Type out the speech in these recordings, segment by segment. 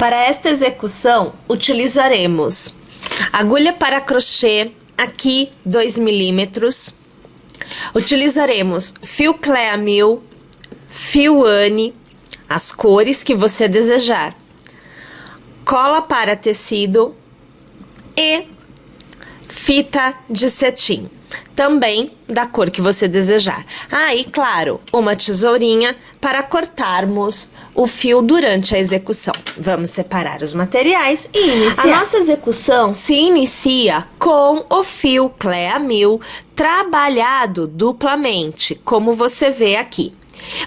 Para esta execução, utilizaremos agulha para crochê, aqui 2 milímetros. Utilizaremos fio Clea 1000, fio Anne, as cores que você desejar, cola para tecido e fita de cetim, também da cor que você desejar. E claro, uma tesourinha para cortarmos o fio durante a execução. Vamos separar os materiais e iniciar. A nossa execução se inicia com o fio Clea 1000 trabalhado duplamente, como você vê aqui.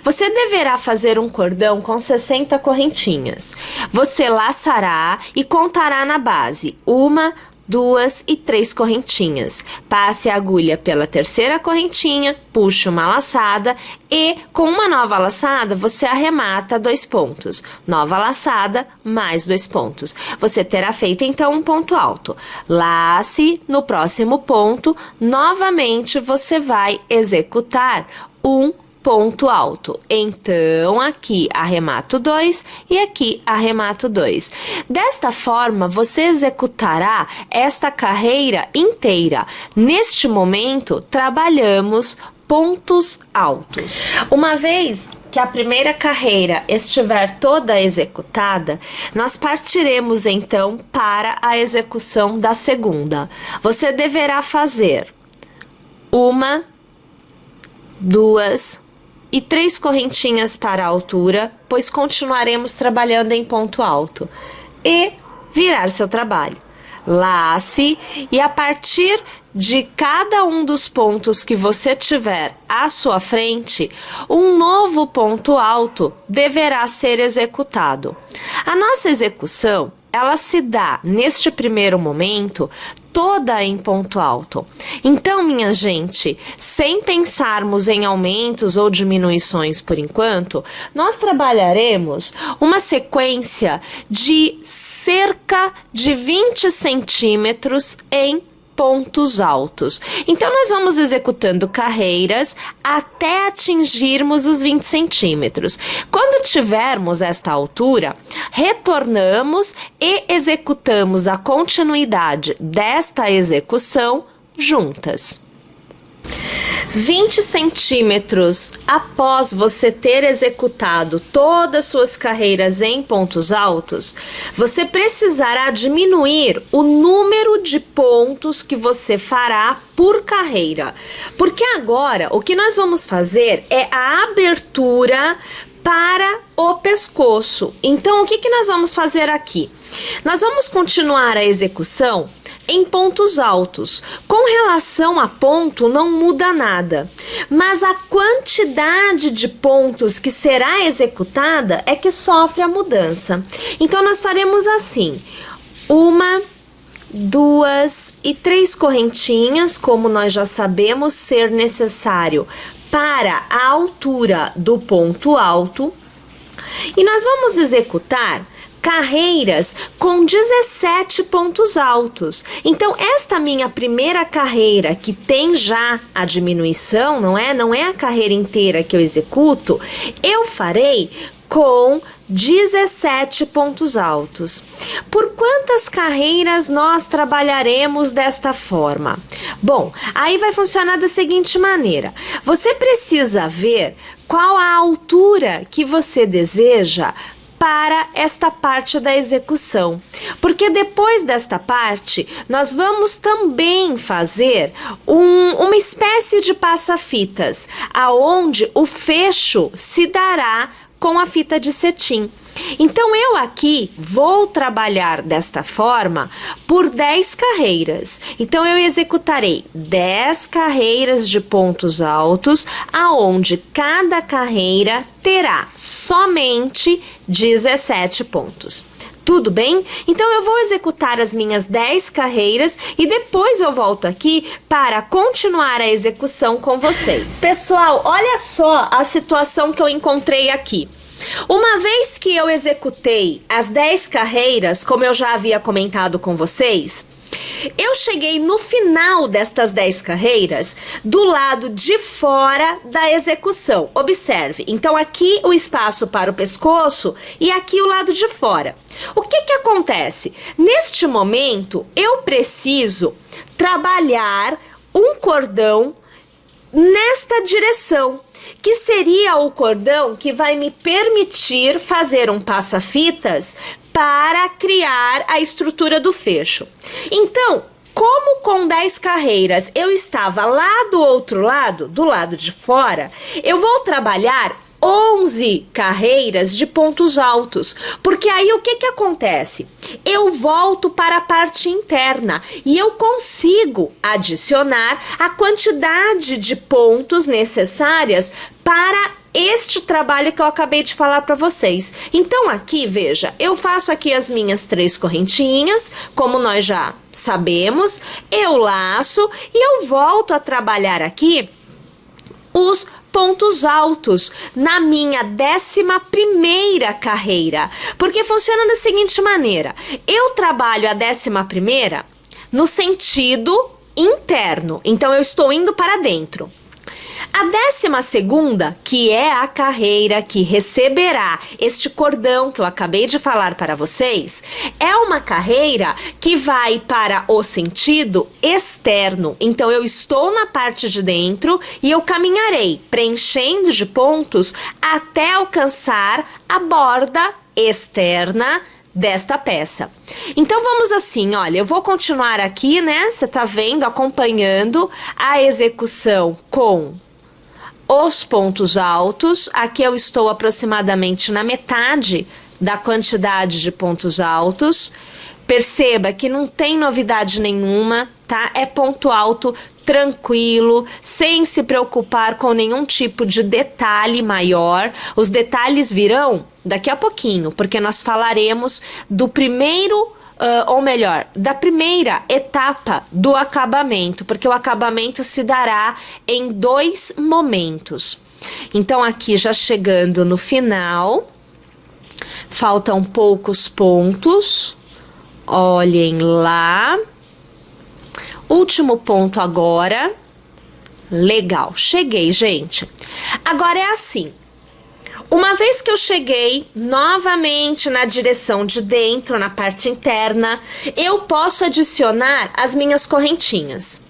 Você deverá fazer um cordão com 60 correntinhas. Você laçará e contará na base 1, 2 e 3 correntinhas. Passe a agulha pela terceira correntinha, puxe uma laçada e com uma nova laçada você arremata 2 pontos. Nova laçada, mais 2 pontos. Você terá feito então um ponto alto. Lace no próximo ponto, novamente você vai executar um ponto alto. Então, aqui arremato 2 e aqui arremato 2. Desta forma, você executará esta carreira inteira. Neste momento, trabalhamos pontos altos. Uma vez que a primeira carreira estiver toda executada, nós partiremos então para a execução da segunda. Você deverá fazer 1, 2 e 3 correntinhas para a altura, pois continuaremos trabalhando em ponto alto. E virar seu trabalho. Lace e a partir de cada um dos pontos que você tiver à sua frente, um novo ponto alto deverá ser executado. A nossa execução, ela se dá neste primeiro momento toda em ponto alto. Então, minha gente, sem pensarmos em aumentos ou diminuições por enquanto, nós trabalharemos uma sequência de cerca de 20 centímetros em pontos altos. Então, nós vamos executando carreiras até atingirmos os 20 centímetros. Quando tivermos esta altura, retornamos e executamos a continuidade desta execução juntas. 20 centímetros após você ter executado todas as suas carreiras em pontos altos, você precisará diminuir o número de pontos que você fará por carreira. Porque agora o que nós vamos fazer é a abertura para o pescoço. Então, o que nós vamos fazer aqui? Nós vamos continuar a execução em pontos altos. Com relação a ponto, não muda nada, mas a quantidade de pontos que será executada é que sofre a mudança. Então, nós faremos assim: 1, 2 e 3 correntinhas, como nós já sabemos ser necessário para a altura do ponto alto, e nós vamos executar carreiras com 17 pontos altos. Então, esta minha primeira carreira, que tem já a diminuição, não é a carreira inteira que eu executo, eu farei com 17 pontos altos. Por quantas carreiras nós trabalharemos desta forma? Bom, aí vai funcionar da seguinte maneira: você precisa ver qual a altura que você deseja para esta parte da execução, porque depois desta parte nós vamos também fazer uma espécie de passa-fitas, aonde o fecho se dará com a fita de cetim. Então, eu aqui vou trabalhar desta forma por 10 carreiras. Então, eu executarei 10 carreiras de pontos altos, aonde cada carreira terá somente 17 pontos. Tudo bem? Então, eu vou executar as minhas 10 carreiras e depois eu volto aqui para continuar a execução com vocês. Pessoal, olha só a situação que eu encontrei aqui. Uma vez que eu executei as 10 carreiras, como eu já havia comentado com vocês, Eu cheguei no final destas 10 carreiras do lado de fora da execução. Observe, então aqui o espaço para o pescoço e aqui o lado de fora. O que que acontece? Neste momento, eu preciso trabalhar um cordão nesta direção, que seria o cordão que vai me permitir fazer um passa-fitas para criar a estrutura do fecho. Então, como com 10 carreiras eu estava lá do outro lado, do lado de fora, eu vou trabalhar 11 carreiras de pontos altos, porque aí o que que acontece? Eu volto para a parte interna e eu consigo adicionar a quantidade de pontos necessárias para este trabalho que eu acabei de falar para vocês. Então aqui, veja, eu faço aqui as minhas 3 correntinhas, como nós já sabemos, eu laço e eu volto a trabalhar aqui os pontos altos na minha 11ª carreira, porque funciona da seguinte maneira: eu trabalho a 11ª no sentido interno, então eu estou indo para dentro. A 12ª, que é a carreira que receberá este cordão que eu acabei de falar para vocês, é uma carreira que vai para o sentido externo. Então, eu estou na parte de dentro e eu caminharei preenchendo de pontos até alcançar a borda externa desta peça. Então vamos assim, olha, eu vou continuar aqui, né? Você tá vendo, acompanhando a execução com os pontos altos. Aqui eu estou aproximadamente na metade da quantidade de pontos altos. Perceba que não tem novidade nenhuma, tá? É ponto alto tranquilo, sem se preocupar com nenhum tipo de detalhe maior. Os detalhes virão daqui a pouquinho, porque nós falaremos do primeiro, ou melhor, da primeira etapa do acabamento, porque o acabamento se dará em 2 momentos. Então, aqui já chegando no final, faltam poucos pontos, olhem lá. Último ponto agora. Legal, cheguei, gente. Agora é assim. Uma vez que eu cheguei novamente na direção de dentro, na parte interna, eu posso adicionar as minhas correntinhas.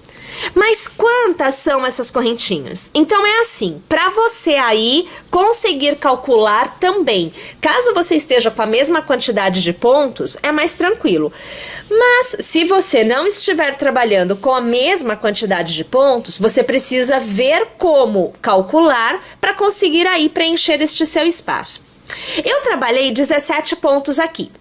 Mas quantas são essas correntinhas? Então é assim, para você aí conseguir calcular também, caso você esteja com a mesma quantidade de pontos, é mais tranquilo. Mas se você não estiver trabalhando com a mesma quantidade de pontos, você precisa ver como calcular para conseguir aí preencher este seu espaço. Eu trabalhei 17 pontos aqui.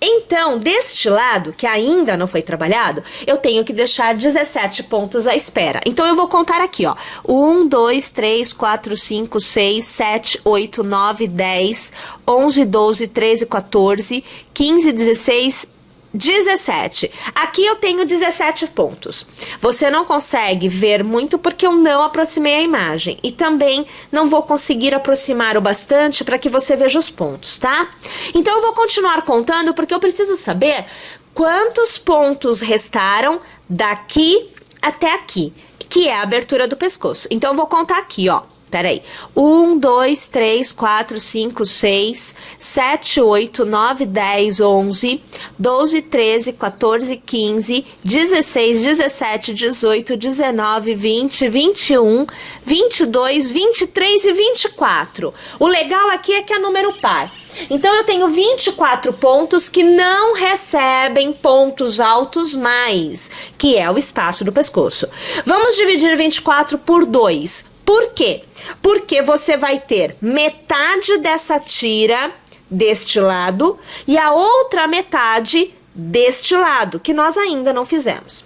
Então, deste lado, que ainda não foi trabalhado, eu tenho que deixar 17 pontos à espera. Então, eu vou contar aqui, ó. 1, 2, 3, 4, 5, 6, 7, 8, 9, 10, 11, 12, 13, 14, 15, 16, 17. Aqui eu tenho 17 pontos. Você não consegue ver muito porque eu não aproximei a imagem. E também não vou conseguir aproximar o bastante para que você veja os pontos, tá? Então eu vou continuar contando porque eu preciso saber quantos pontos restaram daqui até aqui, que é a abertura do pescoço. Então eu vou contar aqui, ó. Peraí, 1, 2, 3, 4, 5, 6, 7, 8, 9, 10, 11, 12, 13, 14, 15, 16, 17, 18, 19, 20, 21, 22, 23 e 24. O legal aqui é que é número par. Então, eu tenho 24 pontos que não recebem pontos altos mais, que é o espaço do pescoço. Vamos dividir 24 por 2. Por quê? Porque você vai ter metade dessa tira deste lado e a outra metade deste lado, que nós ainda não fizemos.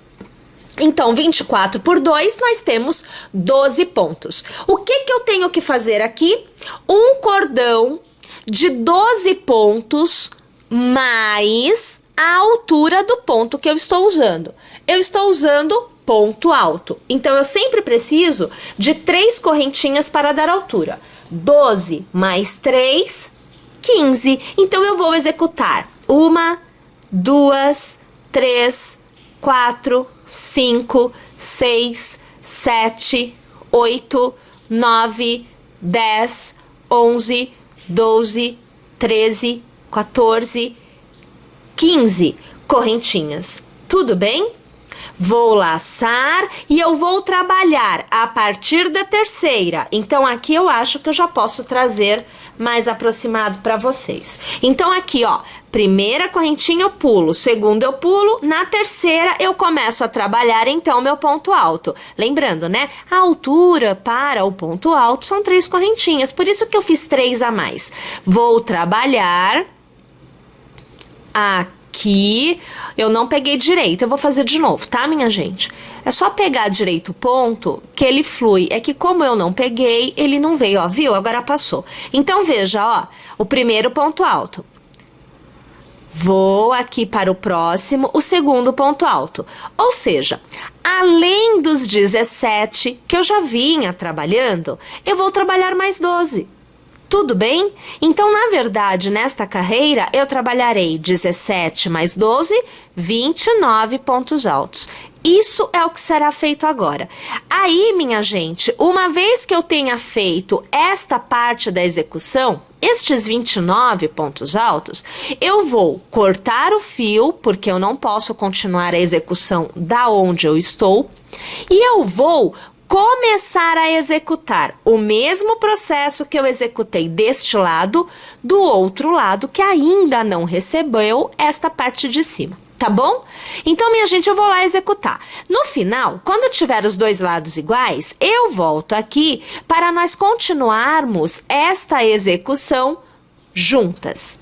Então, 24 por 2, nós temos 12 pontos. O que que eu tenho que fazer aqui? Um cordão de 12 pontos mais a altura do ponto que eu estou usando. Eu estou usando ponto alto. Então, eu sempre preciso de 3 correntinhas para dar altura. 12 mais 3, 15. Então, eu vou executar 1, 2, 3, 4, 5, 6, 7, 8, 9, 10, 11, 12, 13, 14, 15 correntinhas. Tudo bem? Vou laçar e eu vou trabalhar a partir da terceira. Então, aqui eu acho que eu já posso trazer mais aproximado para vocês. Então, aqui, ó, primeira correntinha eu pulo, segunda eu pulo, na terceira eu começo a trabalhar, então, meu ponto alto. Lembrando, né, a altura para o ponto alto são 3 correntinhas, por isso que eu fiz 3 a mais. Vou trabalhar aqui, eu não peguei direito, eu vou fazer de novo, tá, minha gente? É só pegar direito o ponto que ele flui. É que como eu não peguei, ele não veio, ó, viu? Agora passou. Então, veja, ó, o primeiro ponto alto. Vou aqui para o próximo, o segundo ponto alto. Ou seja, além dos 17 que eu já vinha trabalhando, eu vou trabalhar mais 12. Tudo bem? Então, na verdade, nesta carreira, eu trabalharei 17 mais 12, 29 pontos altos. Isso é o que será feito agora. Aí, minha gente, uma vez que eu tenha feito esta parte da execução, estes 29 pontos altos, eu vou cortar o fio, porque eu não posso continuar a execução da onde eu estou, e eu vou começar a executar o mesmo processo que eu executei deste lado, do outro lado que ainda não recebeu esta parte de cima, tá bom? Então, minha gente, eu vou lá executar. No final, quando tiver os dois lados iguais, eu volto aqui para nós continuarmos esta execução juntas.